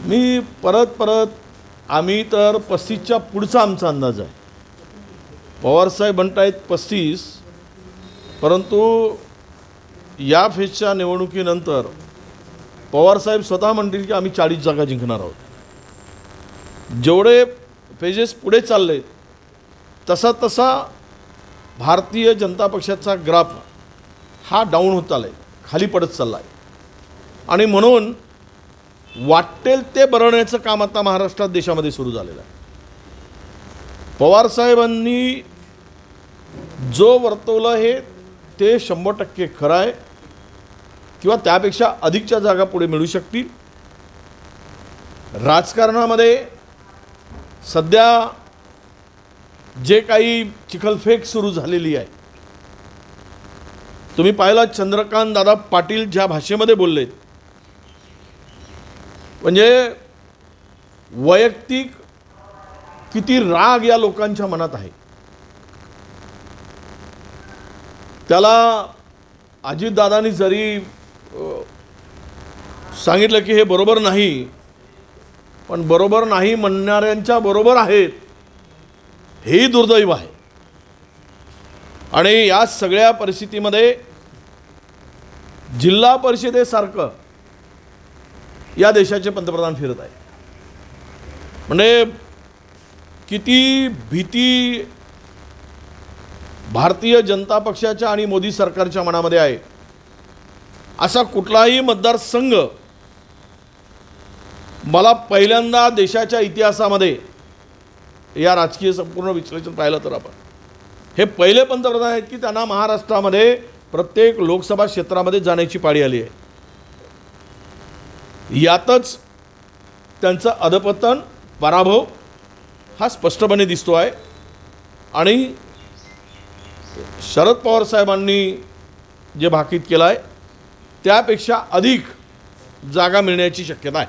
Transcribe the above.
मी परत आम्ही तर 35च्या पुढचा आमचा अंदाज आहे. पवारसाहेब म्हणतायत 35, परंतु या फेजच्या निवडणुकीनंतर पवारसाहेब स्वतः म्हणतील की आम्ही 40 जागा जिंकणार आहोत. जेवढे फेजेस पुढे चालले तसा भारतीय जनता पक्षाचा ग्राफ हा डाऊन होत चालला आहे, खाली पडत चालला आहे. आणि म्हणून वाटेल ते बरवण्याचं काम आता महाराष्ट्रात देशामध्ये सुरू झालेलं आहे. पवारसाहेबांनी जो वर्तवलं हे ते 100% खरं आहे किंवा त्यापेक्षा अधिकच्या जागा पुढे मिळू शकतील. राजकारणामध्ये सध्या जे काही चिखलफेक सुरू झालेली आहे, तुम्ही पाहिला चंद्रकांत दादा पाटील ज्या भाषेमध्ये बोललेत, म्हणजे वैयक्तिक किती राग या लोकांच्या मनात आहे. त्याला अजितदादांनी जरी सांगितलं की हे बरोबर नाही, पण बरोबर नाही म्हणणाऱ्यांच्या बरोबर आहेत हेही दुर्दैव आहे. आणि या सगळ्या परिस्थितीमध्ये जिल्हा परिषदेसारखं या देशाचे पंतप्रधान फिरत आहे. म्हणजे किती भीती भारतीय जनता पक्षाच्या आणि मोदी सरकारच्या मनामध्ये आहे. असा कुठलाही मतदारसंघ मला पहिल्यांदा देशाच्या इतिहासामध्ये या राजकीय संपूर्ण विश्लेषण पाहिलं तर आपण हे पहिले पंतप्रधान आहेत की त्यांना महाराष्ट्रामध्ये प्रत्येक लोकसभा क्षेत्रामध्ये जाण्याची पाळी आली आहे. यातच त्यांचं अधपतन, पराभव हा स्पष्टपणे दिसतो आहे. आणि शरद पवार साहेबांनी जे भाकीत केलं आहे त्यापेक्षा अधिक जागा मिळण्याची शक्यता आहे.